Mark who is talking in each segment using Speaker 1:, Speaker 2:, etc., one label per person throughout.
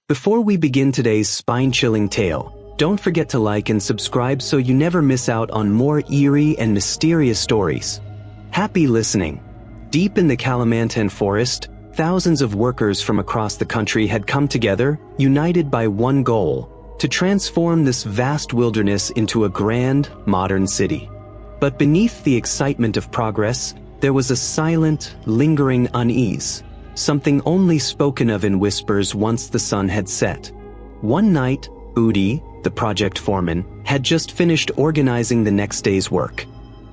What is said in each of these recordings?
Speaker 1: Before we begin today's spine-chilling tale, don't forget to like and subscribe so you never miss out on more eerie and mysterious stories. Happy listening! Deep in the Kalimantan forest, thousands of workers from across the country had come together, united by one goal: to transform this vast wilderness into a grand, modern city. But beneath the excitement of progress, there was a silent, lingering unease, something only spoken of in whispers once the sun had set. One night, Budi, the project foreman, had just finished organizing the next day's work.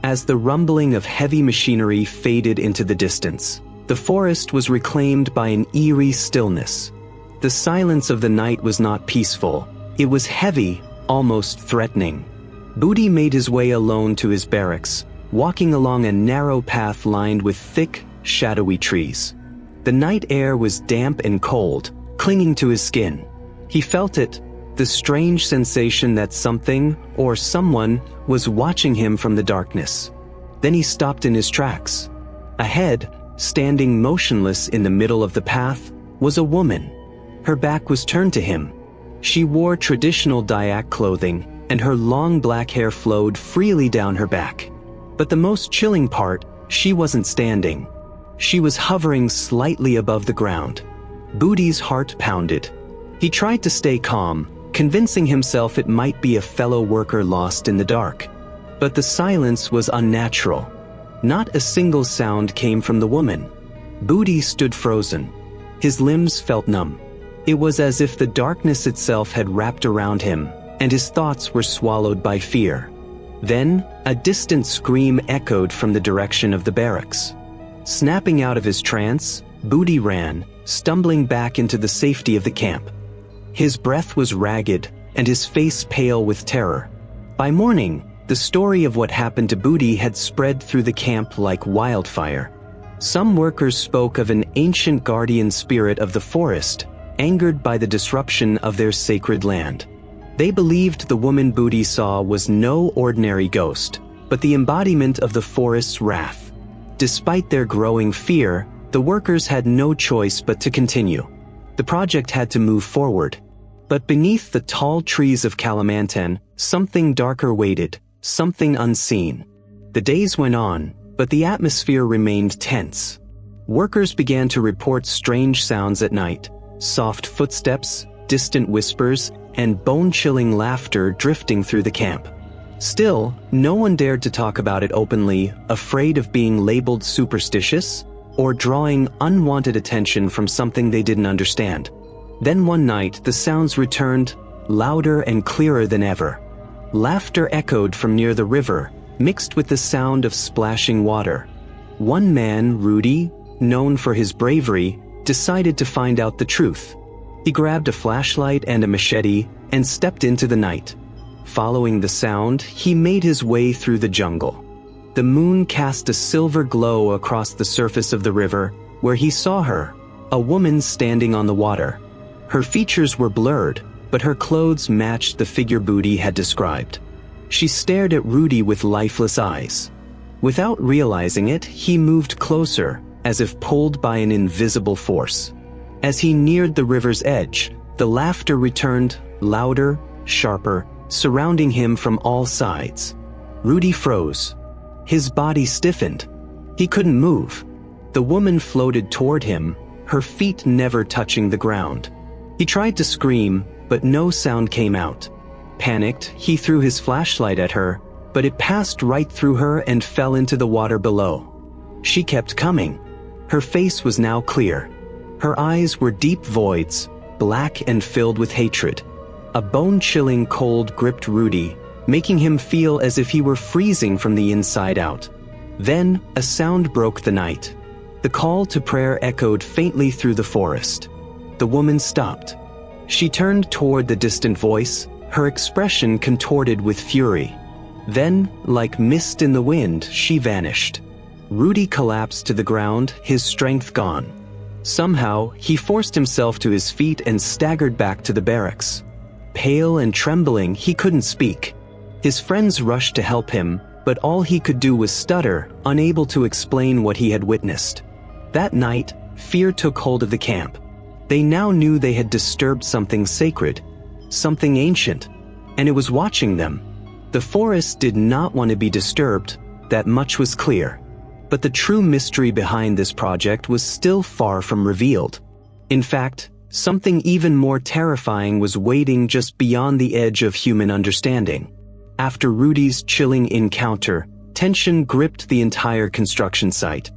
Speaker 1: As the rumbling of heavy machinery faded into the distance, the forest was reclaimed by an eerie stillness. The silence of the night was not peaceful. It was heavy, almost threatening. Budi made his way alone to his barracks, walking along a narrow path lined with thick, shadowy trees. The night air was damp and cold, clinging to his skin. He felt it, the strange sensation that something, or someone, was watching him from the darkness. Then he stopped in his tracks. Ahead, standing motionless in the middle of the path, was a woman. Her back was turned to him. She wore traditional Dayak clothing, and her long black hair flowed freely down her back. But the most chilling part, she wasn't standing. She was hovering slightly above the ground. Budi's heart pounded. He tried to stay calm, convincing himself it might be a fellow worker lost in the dark. But the silence was unnatural. Not a single sound came from the woman. Budi stood frozen. His limbs felt numb. It was as if the darkness itself had wrapped around him, and his thoughts were swallowed by fear. Then, a distant scream echoed from the direction of the barracks. Snapping out of his trance, Budi ran, stumbling back into the safety of the camp. His breath was ragged, and his face pale with terror. By morning, the story of what happened to Budi had spread through the camp like wildfire. Some workers spoke of an ancient guardian spirit of the forest, angered by the disruption of their sacred land. They believed the woman Budi saw was no ordinary ghost, but the embodiment of the forest's wrath. Despite their growing fear, the workers had no choice but to continue. The project had to move forward. But beneath the tall trees of Kalimantan, something darker waited, something unseen. The days went on, but the atmosphere remained tense. Workers began to report strange sounds at night: soft footsteps, distant whispers, and bone-chilling laughter drifting through the camp. Still, no one dared to talk about it openly, afraid of being labeled superstitious or drawing unwanted attention from something they didn't understand. Then one night, the sounds returned, louder and clearer than ever. Laughter echoed from near the river, mixed with the sound of splashing water. One man, Rudi, known for his bravery, decided to find out the truth. He grabbed a flashlight and a machete and stepped into the night. Following the sound, he made his way through the jungle. The moon cast a silver glow across the surface of the river, where he saw her, a woman standing on the water. Her features were blurred, but her clothes matched the figure Budi had described. She stared at Rudi with lifeless eyes. Without realizing it, he moved closer, as if pulled by an invisible force. As he neared the river's edge, the laughter returned, louder, sharper, surrounding him from all sides. Rudi froze. His body stiffened. He couldn't move. The woman floated toward him, her feet never touching the ground. He tried to scream, but no sound came out. Panicked, he threw his flashlight at her, but it passed right through her and fell into the water below. She kept coming. Her face was now clear. Her eyes were deep voids, black and filled with hatred. A bone-chilling cold gripped Rudi, making him feel as if he were freezing from the inside out. Then, a sound broke the night. The call to prayer echoed faintly through the forest. The woman stopped. She turned toward the distant voice, her expression contorted with fury. Then, like mist in the wind, she vanished. Rudi collapsed to the ground, his strength gone. Somehow, he forced himself to his feet and staggered back to the barracks. Pale and trembling, he couldn't speak. His friends rushed to help him, but all he could do was stutter, unable to explain what he had witnessed. That night, fear took hold of the camp. They now knew they had disturbed something sacred, something ancient, and it was watching them. The forest did not want to be disturbed, that much was clear. But the true mystery behind this project was still far from revealed. In fact, something even more terrifying was waiting just beyond the edge of human understanding. After Rudy's chilling encounter, tension gripped the entire construction site.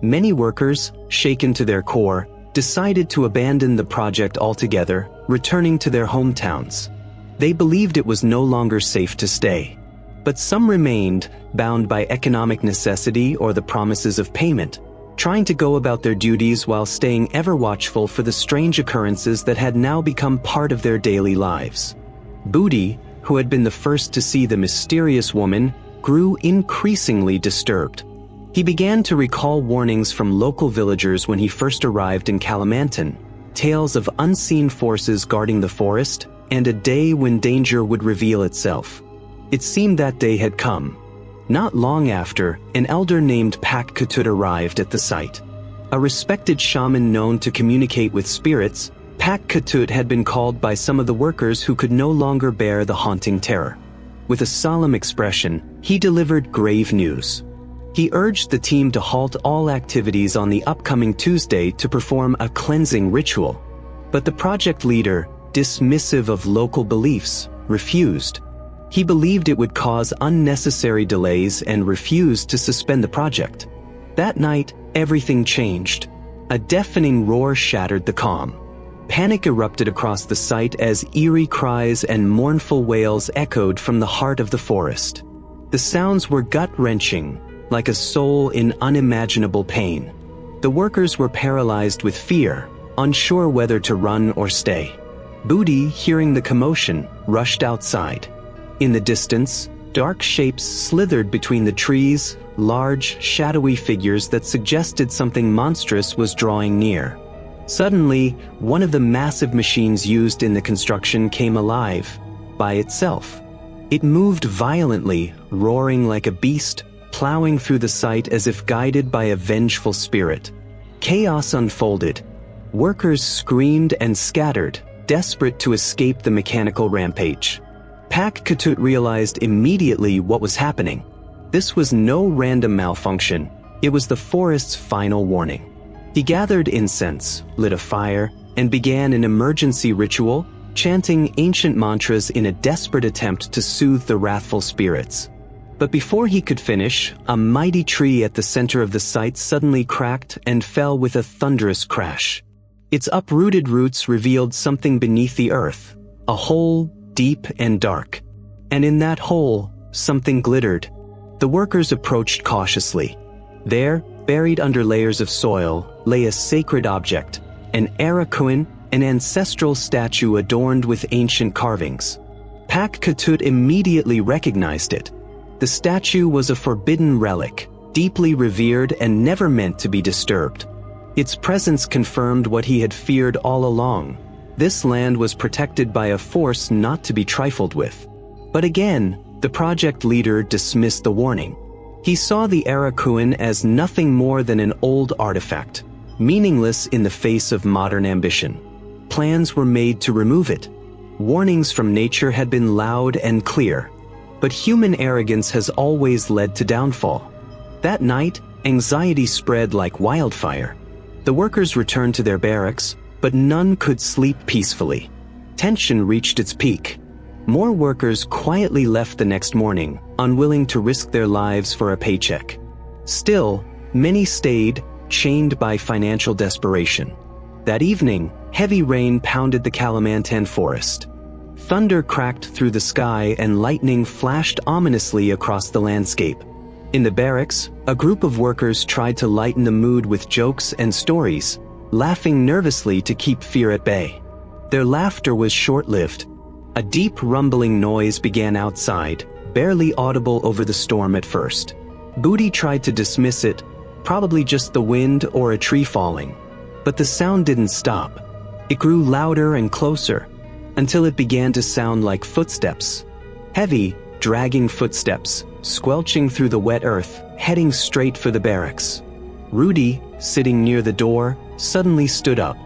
Speaker 1: Many workers, shaken to their core, decided to abandon the project altogether, returning to their hometowns. They believed it was no longer safe to stay. But some remained, bound by economic necessity or the promises of payment, trying to go about their duties while staying ever watchful for the strange occurrences that had now become part of their daily lives. Booty, who had been the first to see the mysterious woman, grew increasingly disturbed. He began to recall warnings from local villagers when he first arrived in Kalamantan, tales of unseen forces guarding the forest, and a day when danger would reveal itself. It seemed that day had come. Not long after, an elder named Pak Katut arrived at the site. A respected shaman known to communicate with spirits, Pak Katut had been called by some of the workers who could no longer bear the haunting terror. With a solemn expression, he delivered grave news. He urged the team to halt all activities on the upcoming Tuesday to perform a cleansing ritual. But the project leader, dismissive of local beliefs, refused. He believed it would cause unnecessary delays and refused to suspend the project. That night, everything changed. A deafening roar shattered the calm. Panic erupted across the site as eerie cries and mournful wails echoed from the heart of the forest. The sounds were gut-wrenching, like a soul in unimaginable pain. The workers were paralyzed with fear, unsure whether to run or stay. Booty, hearing the commotion, rushed outside. In the distance, dark shapes slithered between the trees, large, shadowy figures that suggested something monstrous was drawing near. Suddenly, one of the massive machines used in the construction came alive, by itself. It moved violently, roaring like a beast, plowing through the site as if guided by a vengeful spirit. Chaos unfolded. Workers screamed and scattered, desperate to escape the mechanical rampage. Pak Katut realized immediately what was happening. This was no random malfunction. It was the forest's final warning. He gathered incense, lit a fire, and began an emergency ritual, chanting ancient mantras in a desperate attempt to soothe the wrathful spirits. But before he could finish, a mighty tree at the center of the site suddenly cracked and fell with a thunderous crash. Its uprooted roots revealed something beneath the earth, a hole deep and dark. And in that hole, something glittered. The workers approached cautiously. There, buried under layers of soil, lay a sacred object, an Arakuin, an ancestral statue adorned with ancient carvings. Pak Katut immediately recognized it. The statue was a forbidden relic, deeply revered and never meant to be disturbed. Its presence confirmed what he had feared all along. This land was protected by a force not to be trifled with. But again, the project leader dismissed the warning. He saw the Arakuin as nothing more than an old artifact, meaningless in the face of modern ambition. Plans were made to remove it. Warnings from nature had been loud and clear. But human arrogance has always led to downfall. That night, anxiety spread like wildfire. The workers returned to their barracks, but none could sleep peacefully. Tension reached its peak. More workers quietly left the next morning, unwilling to risk their lives for a paycheck. Still, many stayed, chained by financial desperation. That evening, heavy rain pounded the Kalamantan forest. Thunder cracked through the sky and lightning flashed ominously across the landscape. In the barracks, a group of workers tried to lighten the mood with jokes and stories, laughing nervously to keep fear at bay. Their laughter was short-lived. A deep rumbling noise began outside, barely audible over the storm at first. Booty tried to dismiss it, probably just the wind or a tree falling. But the sound didn't stop. It grew louder and closer, until it began to sound like footsteps. Heavy, dragging footsteps, squelching through the wet earth, heading straight for the barracks. Rudy, sitting near the door, suddenly stood up.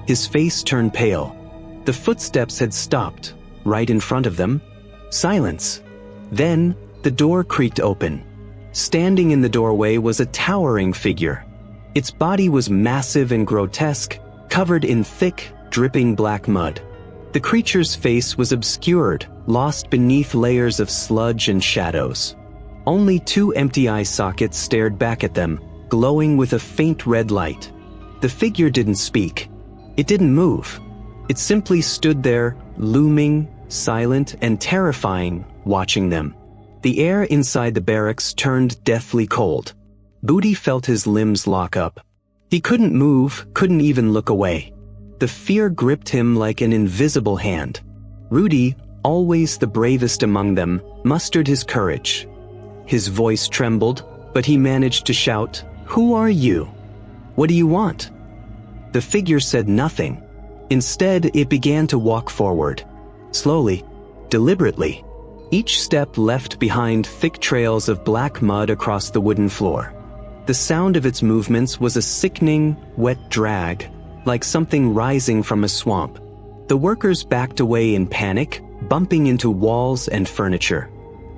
Speaker 1: His face turned pale. The footsteps had stopped, right in front of them. Silence. Then, the door creaked open. Standing in the doorway was a towering figure. Its body was massive and grotesque, covered in thick, dripping black mud. The creature's face was obscured, lost beneath layers of sludge and shadows. Only 2 empty eye sockets stared back at them, glowing with a faint red light. The figure didn't speak. It didn't move. It simply stood there, looming, silent and terrifying, watching them. The air inside the barracks turned deathly cold. Booty felt his limbs lock up. He couldn't move, couldn't even look away. The fear gripped him like an invisible hand. Rudy, always the bravest among them, mustered his courage. His voice trembled, but he managed to shout, "Who are you? What do you want?" The figure said nothing. Instead, it began to walk forward. Slowly, deliberately. Each step left behind thick trails of black mud across the wooden floor. The sound of its movements was a sickening, wet drag, like something rising from a swamp. The workers backed away in panic, bumping into walls and furniture.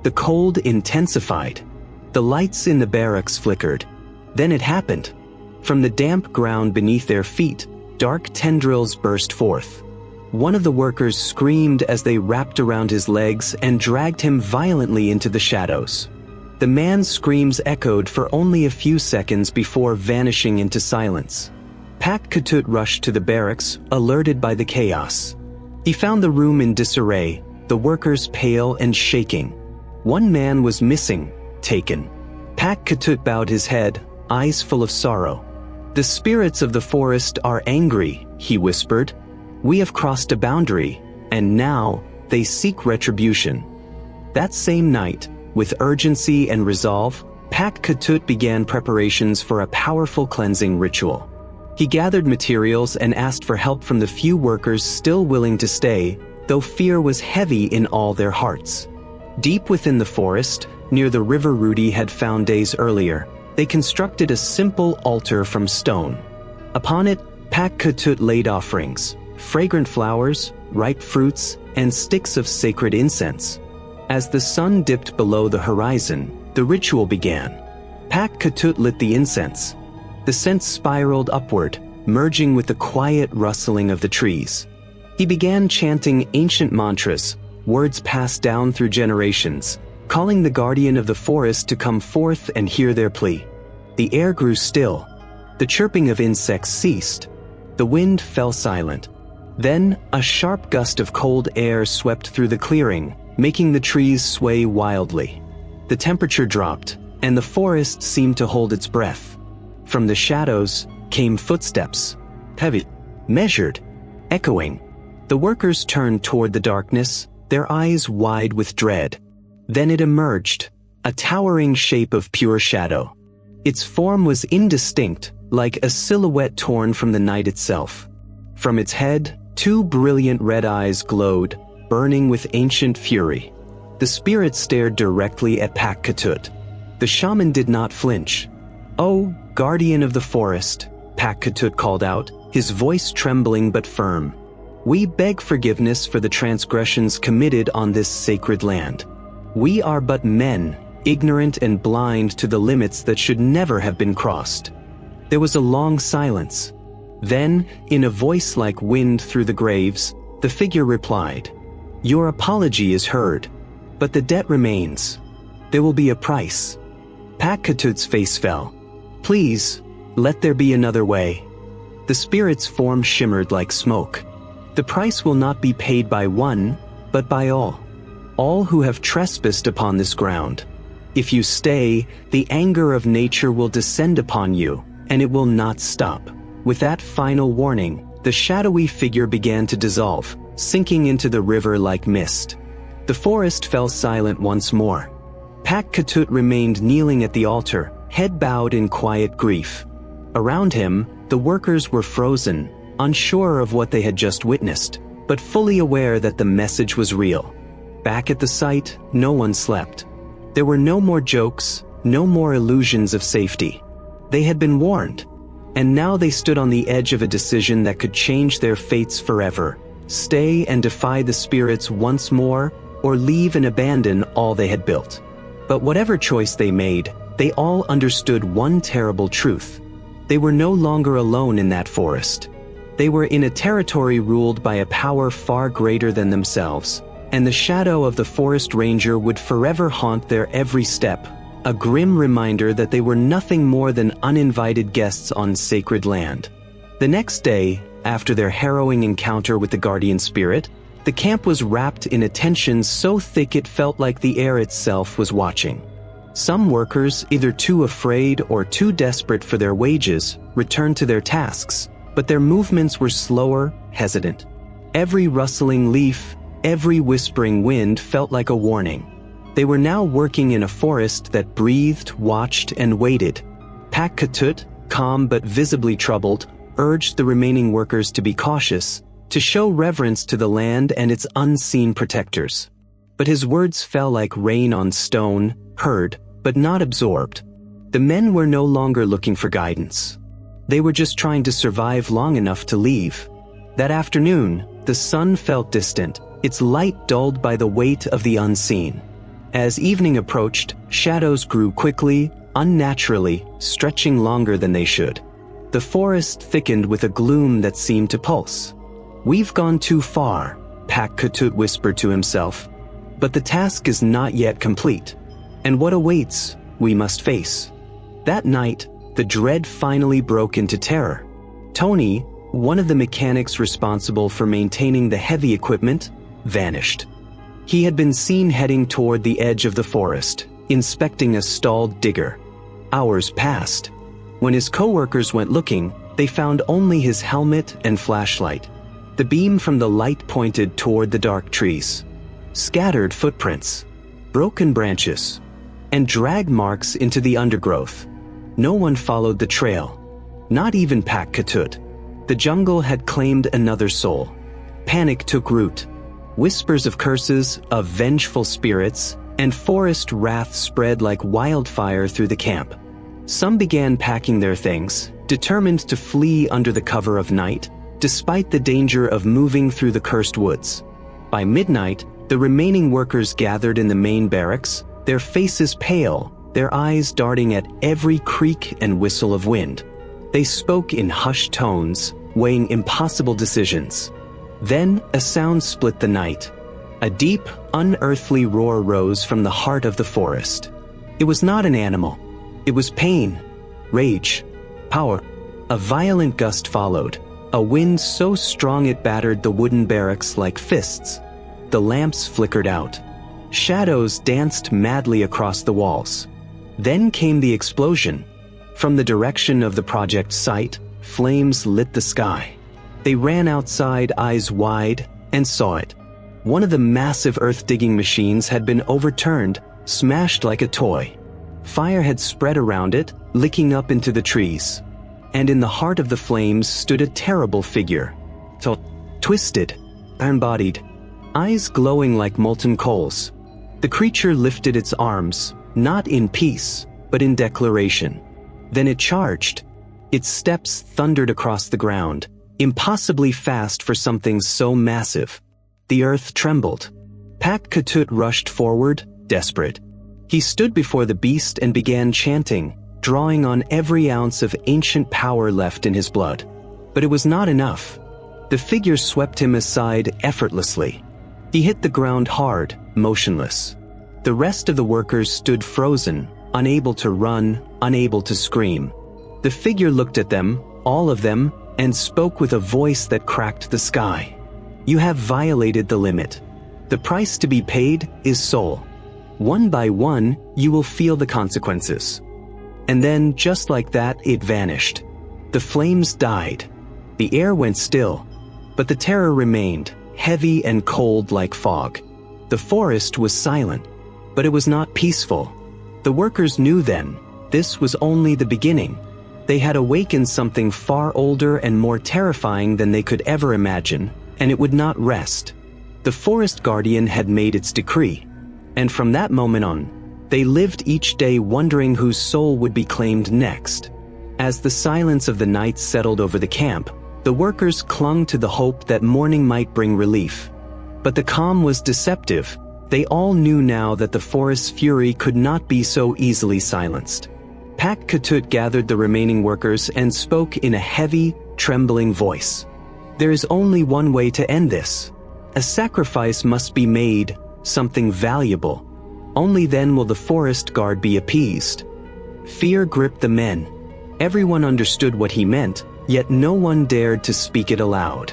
Speaker 1: The cold intensified. The lights in the barracks flickered. Then it happened. From the damp ground beneath their feet, dark tendrils burst forth. One of the workers screamed as they wrapped around his legs and dragged him violently into the shadows. The man's screams echoed for only a few seconds before vanishing into silence. Pak Ketut rushed to the barracks, alerted by the chaos. He found the room in disarray, the workers pale and shaking. One man was missing, taken. Pak Ketut bowed his head, eyes full of sorrow. "The spirits of the forest are angry," he whispered. "We have crossed a boundary, and now they seek retribution." That same night, with urgency and resolve, Pak Ketut began preparations for a powerful cleansing ritual. He gathered materials and asked for help from the few workers still willing to stay, though fear was heavy in all their hearts. Deep within the forest, near the river Rudy had found days earlier, they constructed a simple altar from stone. Upon it, Pak Ketut laid offerings, fragrant flowers, ripe fruits, and sticks of sacred incense. As the sun dipped below the horizon, the ritual began. Pak Ketut lit the incense. The scent spiraled upward, merging with the quiet rustling of the trees. He began chanting ancient mantras, words passed down through generations, calling the guardian of the forest to come forth and hear their plea. The air grew still. The chirping of insects ceased. The wind fell silent. Then, a sharp gust of cold air swept through the clearing, making the trees sway wildly. The temperature dropped, and the forest seemed to hold its breath. From the shadows came footsteps, heavy, measured, echoing. The workers turned toward the darkness, their eyes wide with dread. Then it emerged, a towering shape of pure shadow. Its form was indistinct, like a silhouette torn from the night itself. From its head, 2 brilliant red eyes glowed, burning with ancient fury. The spirit stared directly at Pak Ketut. The shaman did not flinch. "Oh, guardian of the forest," Pak Ketut called out, his voice trembling but firm. "We beg forgiveness for the transgressions committed on this sacred land. We are but men, ignorant and blind to the limits that should never have been crossed." There was a long silence. Then, in a voice like wind through the graves, the figure replied, "Your apology is heard, but the debt remains. There will be a price." Pak Ketut's face fell. "Please, let there be another way." The spirit's form shimmered like smoke. "The price will not be paid by one, but by all who have trespassed upon this ground. If you stay, the anger of nature will descend upon you, and it will not stop." With that final warning, the shadowy figure began to dissolve, sinking into the river like mist. The forest fell silent once more. Pak Ketut remained kneeling at the altar, head bowed in quiet grief. Around him, the workers were frozen, unsure of what they had just witnessed, but fully aware that the message was real. Back at the site, no one slept. There were no more jokes, no more illusions of safety. They had been warned. And now they stood on the edge of a decision that could change their fates forever. Stay and defy the spirits once more, or leave and abandon all they had built. But whatever choice they made, they all understood one terrible truth. They were no longer alone in that forest. They were in a territory ruled by a power far greater than themselves, and the shadow of the forest ranger would forever haunt their every step, a grim reminder that they were nothing more than uninvited guests on sacred land. The next day, after their harrowing encounter with the guardian spirit, the camp was wrapped in a tension so thick it felt like the air itself was watching. Some workers, either too afraid or too desperate for their wages, returned to their tasks, but their movements were slower, hesitant. Every rustling leaf, every whispering wind felt like a warning. They were now working in a forest that breathed, watched, and waited. Pak Ketut, calm but visibly troubled, urged the remaining workers to be cautious, to show reverence to the land and its unseen protectors. But his words fell like rain on stone, heard, but not absorbed. The men were no longer looking for guidance. They were just trying to survive long enough to leave. That afternoon, the sun felt distant, its light dulled by the weight of the unseen. As evening approached, shadows grew quickly, unnaturally, stretching longer than they should. The forest thickened with a gloom that seemed to pulse. "We've gone too far," Pak Ketut whispered to himself. "But the task is not yet complete. And what awaits, we must face." That night, the dread finally broke into terror. Tony, one of the mechanics responsible for maintaining the heavy equipment, vanished. He had been seen heading toward the edge of the forest, inspecting a stalled digger. Hours passed. When his co-workers went looking, they found only his helmet and flashlight. The beam from the light pointed toward the dark trees. Scattered footprints, broken branches, and drag marks into the undergrowth. No one followed the trail. Not even Pak Ketut. The jungle had claimed another soul. Panic took root. Whispers of curses, of vengeful spirits, and forest wrath spread like wildfire through the camp. Some began packing their things, determined to flee under the cover of night, despite the danger of moving through the cursed woods. By midnight, the remaining workers gathered in the main barracks, their faces pale, their eyes darting at every creak and whistle of wind. They spoke in hushed tones, weighing impossible decisions. Then a sound split the night. A deep, unearthly roar rose from the heart of the forest. It was not an animal. It was pain, rage, power. A violent gust followed, a wind so strong it battered the wooden barracks like fists. The lamps flickered out. Shadows danced madly across the walls. Then came the explosion. From the direction of the project site, flames lit the sky. They ran outside, eyes wide, and saw it. One of the massive earth-digging machines had been overturned, smashed like a toy. Fire had spread around it, licking up into the trees. And in the heart of the flames stood a terrible figure. Twisted, iron-bodied, eyes glowing like molten coals. The creature lifted its arms, not in peace, but in declaration. Then it charged. Its steps thundered across the ground, impossibly fast for something so massive. The earth trembled. Pak Ketut rushed forward, desperate. He stood before the beast and began chanting, drawing on every ounce of ancient power left in his blood. But it was not enough. The figure swept him aside effortlessly. He hit the ground hard, motionless. The rest of the workers stood frozen, unable to run, unable to scream. The figure looked at them, all of them, and spoke with a voice that cracked the sky. "You have violated the limit. The price to be paid is soul. One by one, you will feel the consequences." And then, just like that, it vanished. The flames died. The air went still. But the terror remained, heavy and cold like fog. The forest was silent. But it was not peaceful. The workers knew then, this was only the beginning. They had awakened something far older and more terrifying than they could ever imagine, and it would not rest. The forest guardian had made its decree. And from that moment on, they lived each day wondering whose soul would be claimed next. As the silence of the night settled over the camp, the workers clung to the hope that morning might bring relief. But the calm was deceptive. They all knew now that the forest's fury could not be so easily silenced. Pak Ketut gathered the remaining workers and spoke in a heavy, trembling voice. "There is only one way to end this. A sacrifice must be made, something valuable. Only then will the forest guard be appeased." Fear gripped the men. Everyone understood what he meant, yet no one dared to speak it aloud.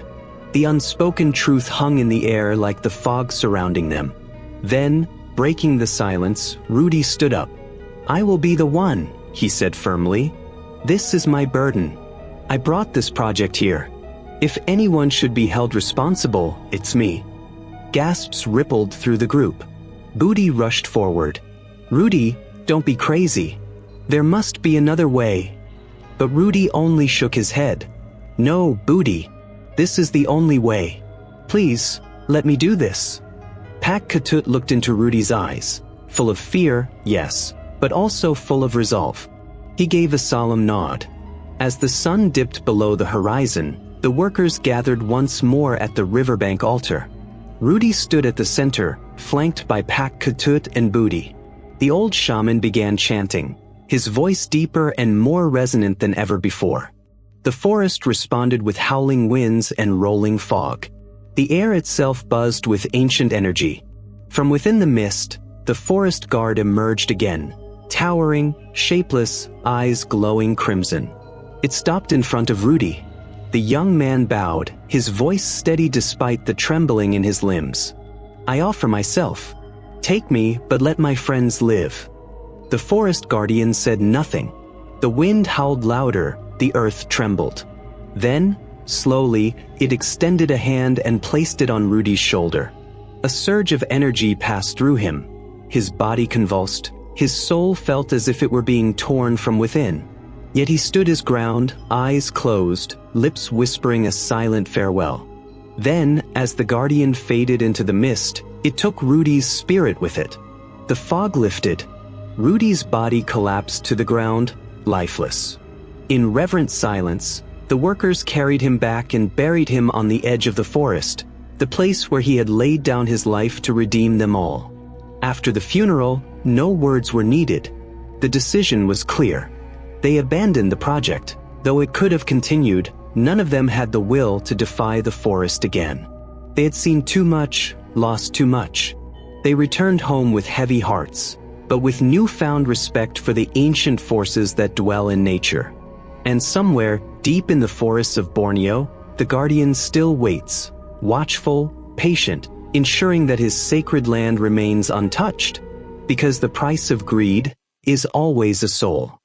Speaker 1: The unspoken truth hung in the air like the fog surrounding them. Then, breaking the silence, Rudy stood up. "I will be the one," he said firmly. "This is my burden. I brought this project here. If anyone should be held responsible, it's me." Gasps rippled through the group. Booty rushed forward. "Rudy, don't be crazy. There must be another way." But Rudy only shook his head. "No, Booty. This is the only way. Please, let me do this." Pak Ketut looked into Rudy's eyes, full of fear, yes, but also full of resolve. He gave a solemn nod. As the sun dipped below the horizon, the workers gathered once more at the riverbank altar. Rudy stood at the center, flanked by Pak Ketut and Booty. The old shaman began chanting, his voice deeper and more resonant than ever before. The forest responded with howling winds and rolling fog. The air itself buzzed with ancient energy. From within the mist, the forest guard emerged again, towering, shapeless, eyes glowing crimson. It stopped in front of Rudy. The young man bowed, his voice steady despite the trembling in his limbs. "I offer myself. Take me, but let my friends live." The forest guardian said nothing. The wind howled louder, the earth trembled. Then, slowly, it extended a hand and placed it on Rudy's shoulder. A surge of energy passed through him. His body convulsed, his soul felt as if it were being torn from within. Yet he stood his ground, eyes closed, lips whispering a silent farewell. Then, as the guardian faded into the mist, it took Rudy's spirit with it. The fog lifted. Rudy's body collapsed to the ground, lifeless. In reverent silence, the workers carried him back and buried him on the edge of the forest, the place where he had laid down his life to redeem them all. After the funeral, no words were needed. The decision was clear. They abandoned the project. Though it could have continued, none of them had the will to defy the forest again. They had seen too much, lost too much. They returned home with heavy hearts, but with newfound respect for the ancient forces that dwell in nature. And somewhere, deep in the forests of Borneo, the guardian still waits, watchful, patient, ensuring that his sacred land remains untouched, because the price of greed is always a soul.